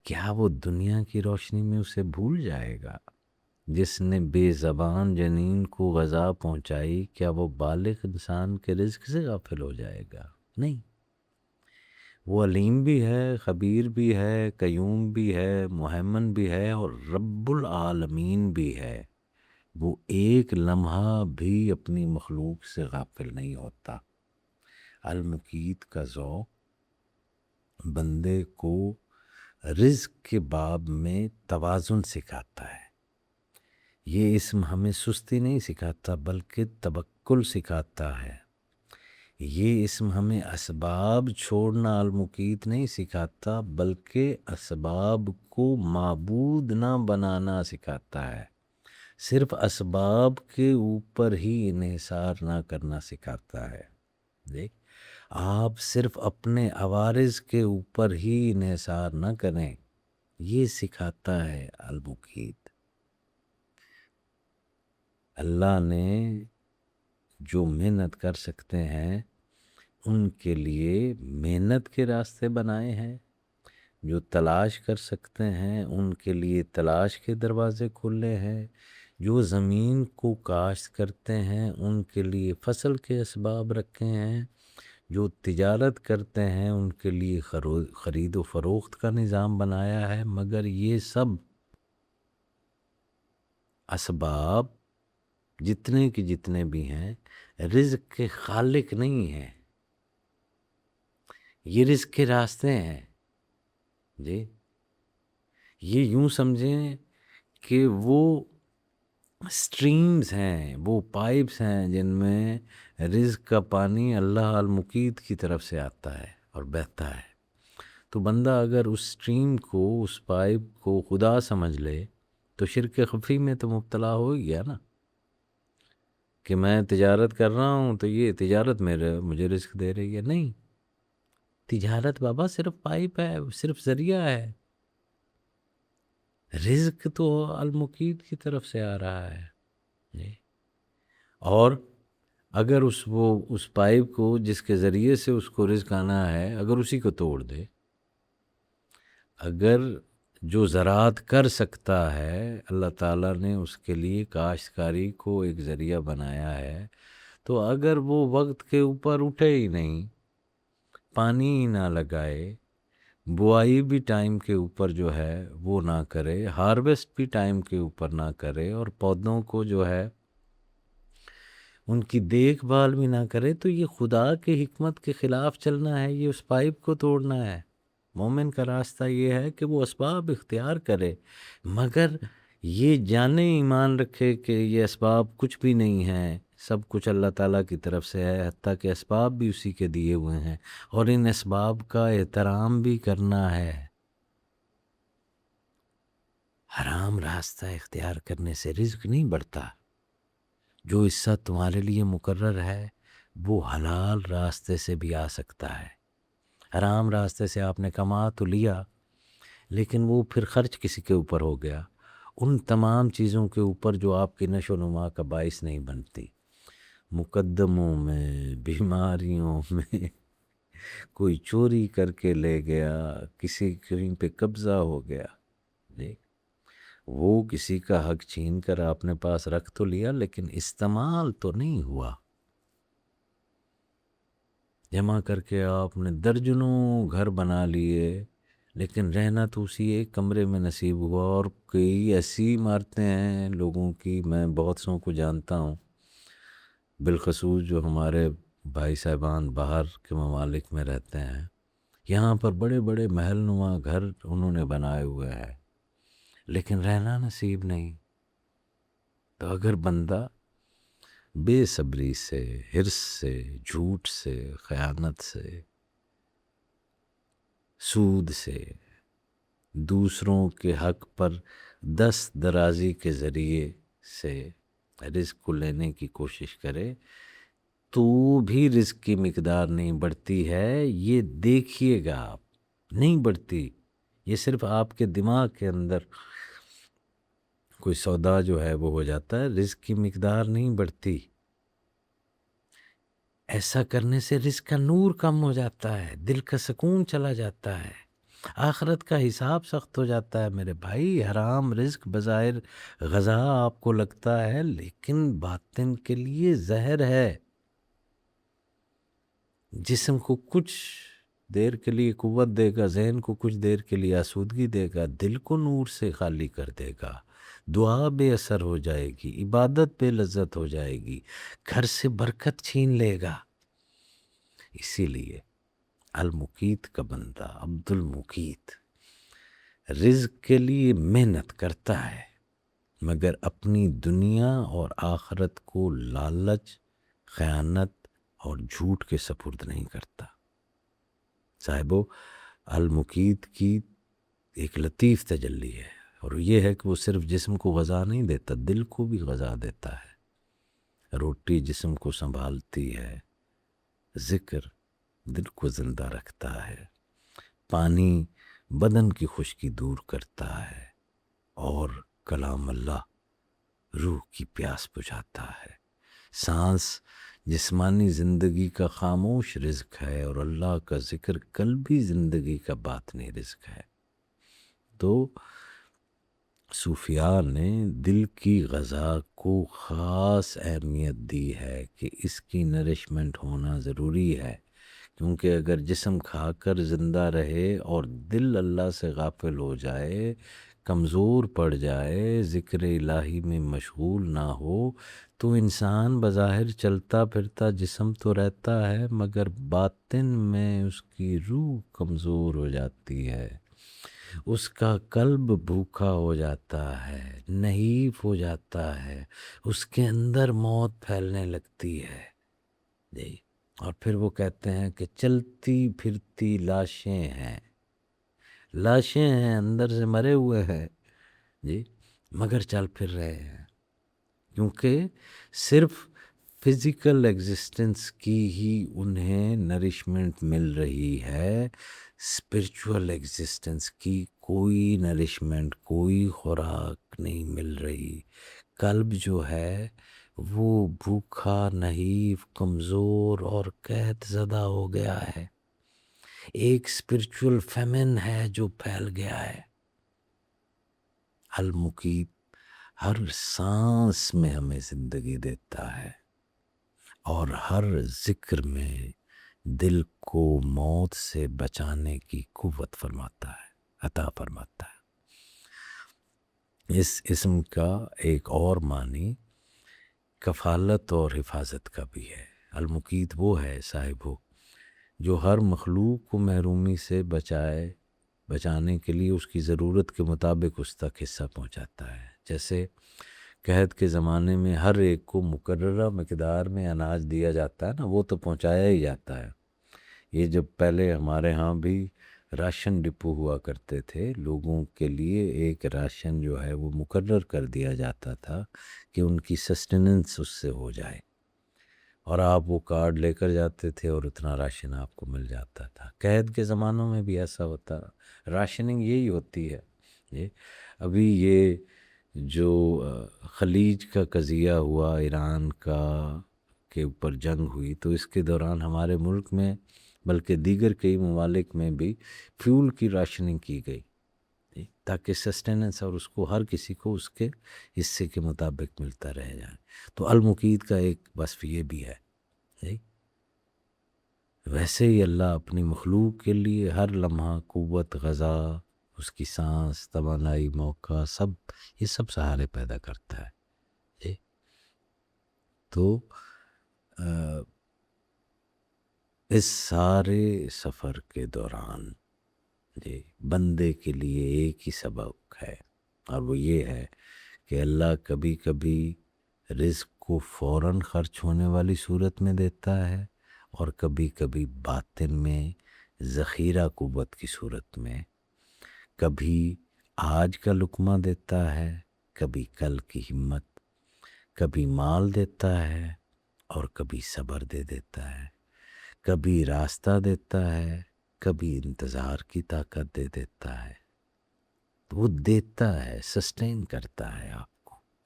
کیا وہ دنیا کی روشنی میں اسے بھول جائے گا؟ جس نے بے زبان جنین کو غذا پہنچائی، کیا وہ بالغ انسان کے رزق سے غافل ہو جائے گا؟ نہیں، وہ علیم بھی ہے، خبیر بھی ہے، قیوم بھی ہے، محمن بھی ہے، اور رب العالمین بھی ہے۔ وہ ایک لمحہ بھی اپنی مخلوق سے غافل نہیں ہوتا۔ المقیت کا ذوق بندے کو رزق کے باب میں توازن سکھاتا ہے۔ یہ اسم ہمیں سستی نہیں سکھاتا بلکہ توکل سکھاتا ہے۔ یہ اسم ہمیں اسباب چھوڑنا المقیت نہیں سکھاتا بلکہ اسباب کو معبود نہ بنانا سکھاتا ہے۔ صرف اسباب کے اوپر ہی انحصار نہ کرنا سکھاتا ہے۔ دیکھ، آپ صرف اپنے عوارض کے اوپر ہی انحصار نہ کریں، یہ سکھاتا ہے المقیت۔ اللہ نے جو محنت کر سکتے ہیں ان کے لیے محنت کے راستے بنائے ہیں، جو تلاش کر سکتے ہیں ان کے لیے تلاش کے دروازے کھلے ہیں، جو زمین کو کاشت کرتے ہیں ان کے لیے فصل کے اسباب رکھے ہیں، جو تجارت کرتے ہیں ان کے لیے خرید و فروخت کا نظام بنایا ہے۔ مگر یہ سب اسباب جتنے کے جتنے بھی ہیں رزق کے خالق نہیں ہیں، یہ رزق کے راستے ہیں۔ جی، یہ یوں سمجھیں کہ وہ سٹریمز ہیں، وہ پائپس ہیں جن میں رزق کا پانی اللہ المقیت کی طرف سے آتا ہے اور بہتا ہے۔ تو بندہ اگر اس سٹریم کو، اس پائپ کو خدا سمجھ لے تو شرک خفی میں تو مبتلا ہو ہی گیا نا، کہ میں تجارت کر رہا ہوں تو یہ تجارت مجھے رزق دے رہی ہے۔ نہیں، تجارت بابا صرف پائپ ہے، صرف ذریعہ ہے، رزق تو المقیت کی طرف سے آ رہا ہے۔ جی، اور اگر اس پائپ کو جس کے ذریعے سے اس کو رزق آنا ہے اگر اسی کو توڑ دے، اگر جو زراعت کر سکتا ہے اللہ تعالیٰ نے اس کے لیے کاشتکاری کو ایک ذریعہ بنایا ہے، تو اگر وہ وقت کے اوپر اٹھے ہی نہیں، پانی ہی نہ لگائے، بوائی بھی ٹائم کے اوپر جو ہے وہ نہ کرے، ہارویسٹ بھی ٹائم کے اوپر نہ کرے، اور پودوں کو جو ہے ان کی دیکھ بھال بھی نہ کرے، تو یہ خدا کی حکمت کے خلاف چلنا ہے، یہ اس پائپ کو توڑنا ہے۔ مومن کا راستہ یہ ہے کہ وہ اسباب اختیار کرے، مگر یہ جانے ایمان رکھے کہ یہ اسباب کچھ بھی نہیں ہیں، سب کچھ اللہ تعالیٰ کی طرف سے ہے، حتیٰ کہ اسباب بھی اسی کے دیے ہوئے ہیں، اور ان اسباب کا احترام بھی کرنا ہے۔ حرام راستہ اختیار کرنے سے رزق نہیں بڑھتا۔ جو حصہ تمہارے لیے مقرر ہے وہ حلال راستے سے بھی آ سکتا ہے۔ حرام راستے سے آپ نے کما تو لیا، لیکن وہ پھر خرچ کسی کے اوپر ہو گیا، ان تمام چیزوں کے اوپر جو آپ کی نشو و نما کا باعث نہیں بنتی۔ مقدموں میں، بیماریوں میں، کوئی چوری کر کے لے گیا، کسی کہیں پہ قبضہ ہو گیا، دیکھ، وہ کسی کا حق چھین کر آپ نے پاس رکھ تو لیا لیکن استعمال تو نہیں ہوا۔ جمع کر کے آپ نے درجنوں گھر بنا لیے، لیکن رہنا تو اسی ایک کمرے میں نصیب ہوا، اور کئی ایسی عمارتیں ہیں لوگوں کی، میں بہت سوں کو جانتا ہوں، بالخصوص جو ہمارے بھائی صاحبان باہر کے ممالک میں رہتے ہیں، یہاں پر بڑے بڑے محل نما گھر انہوں نے بنائے ہوئے ہیں، لیکن رہنا نصیب نہیں۔ تو اگر بندہ بے صبری سے، حرص سے، جھوٹ سے، خیانت سے، سود سے، دوسروں کے حق پر دست درازی کے ذریعے سے رزق کو لینے کی کوشش کرے تو بھی رزق کی مقدار نہیں بڑھتی ہے، یہ دیکھیے گا آپ، نہیں بڑھتی۔ یہ صرف آپ کے دماغ کے اندر کوئی سودا جو ہے وہ ہو جاتا ہے، رزق کی مقدار نہیں بڑھتی۔ ایسا کرنے سے رزق کا نور کم ہو جاتا ہے، دل کا سکون چلا جاتا ہے، آخرت کا حساب سخت ہو جاتا ہے میرے بھائی. حرام رزق بظاہر غذا آپ کو لگتا ہے لیکن باطن کے لیے زہر ہے. جسم کو کچھ دیر کے لیے قوت دے گا، ذہن کو کچھ دیر کے لیے آسودگی دے گا، دل کو نور سے خالی کر دے گا، دعا بے اثر ہو جائے گی، عبادت بے لذت ہو جائے گی، گھر سے برکت چھین لے گا. اسی لیے المقیت کا بندہ عبد المقیت رزق کے لیے محنت کرتا ہے مگر اپنی دنیا اور آخرت کو لالچ، خیانت اور جھوٹ کے سپرد نہیں کرتا. صاحبو، المقیت کی ایک لطیف تجلی ہے، اور یہ ہے کہ وہ صرف جسم کو غذا نہیں دیتا، دل کو بھی غذا دیتا ہے. روٹی جسم کو سنبھالتی ہے، ذکر دل کو زندہ رکھتا ہے، پانی بدن کی خشکی دور کرتا ہے، اور کلام اللہ روح کی پیاس بجھاتا ہے. سانس جسمانی زندگی کا خاموش رزق ہے، اور اللہ کا ذکر قلبی زندگی کا باطنی رزق ہے. تو صوفیاء نے دل کی غذا کو خاص اہمیت دی ہے کہ اس کی نرشمنٹ ہونا ضروری ہے، کیونکہ اگر جسم کھا کر زندہ رہے اور دل اللہ سے غافل ہو جائے، کمزور پڑ جائے، ذکر الہی میں مشغول نہ ہو، تو انسان بظاہر چلتا پھرتا جسم تو رہتا ہے مگر باطن میں اس کی روح کمزور ہو جاتی ہے، اس کا قلب بھوکا ہو جاتا ہے، نحیف ہو جاتا ہے، اس کے اندر موت پھیلنے لگتی ہے. جی، اور پھر وہ کہتے ہیں کہ چلتی پھرتی لاشیں ہیں، لاشیں ہیں، اندر سے مرے ہوئے ہیں جی، مگر چل پھر رہے ہیں، کیونکہ صرف فزیکل ایگزسٹنس کی ہی انہیں نرشمنٹ مل رہی ہے، اسپرچول ایگزسٹنس کی کوئی نرشمنٹ، کوئی خوراک نہیں مل رہی. قلب جو ہے وہ بھوکا، نحیف، کمزور اور قحط زدہ ہو گیا ہے. ایک اسپرچول فیمن ہے جو پھیل گیا ہے. المقیت ہر سانس میں ہمیں زندگی دیتا ہے، اور ہر ذکر میں دل کو موت سے بچانے کی قوت فرماتا ہے، عطا فرماتا ہے. اس اسم کا ایک اور معنی کفالت اور حفاظت کا بھی ہے. المقیت وہ ہے صاحبو جو ہر مخلوق کو محرومی سے بچانے کے لیے اس کی ضرورت کے مطابق اس تک حصہ پہنچاتا ہے. جیسے قحط کے زمانے میں ہر ایک کو مقررہ مقدار میں اناج دیا جاتا ہے نا، وہ تو پہنچایا ہی جاتا ہے. یہ جب پہلے ہمارے ہاں بھی راشن ڈپو ہوا کرتے تھے، لوگوں کے لیے ایک راشن جو ہے وہ مقرر کر دیا جاتا تھا کہ ان کی سسٹیننس اس سے ہو جائے، اور آپ وہ کارڈ لے کر جاتے تھے اور اتنا راشن آپ کو مل جاتا تھا. قحط کے زمانوں میں بھی ایسا ہوتا، راشننگ یہی ہوتی ہے. یہ ابھی یہ جو خلیج کا قضیہ ہوا، ایران کا کے اوپر جنگ ہوئی، تو اس کے دوران ہمارے ملک میں بلکہ دیگر کئی ممالک میں بھی فیول کی راشننگ کی گئی تاکہ سسٹیننس اور اس کو ہر کسی کو اس کے حصے کے مطابق ملتا رہ جائے. تو المقیت کا ایک وصف یہ بھی ہے. ویسے ہی اللہ اپنی مخلوق کے لیے ہر لمحہ قوت، غذا، اس کی سانس، توانائی، موقع، سب یہ سب سہارے پیدا کرتا ہے. تو اس سارے سفر کے دوران بندے کے لیے ایک ہی سبق ہے، اور وہ یہ ہے کہ اللہ کبھی کبھی رزق کو فوراً خرچ ہونے والی صورت میں دیتا ہے، اور کبھی کبھی باطن میں ذخیرہ قوت کی صورت میں. کبھی آج کا لقمہ دیتا ہے، کبھی کل کی ہمت، کبھی مال دیتا ہے اور کبھی صبر دے دیتا ہے، کبھی راستہ دیتا ہے، کبھی انتظار کی طاقت دے دیتا ہے. وہ دیتا ہے، سسٹین کرتا ہے.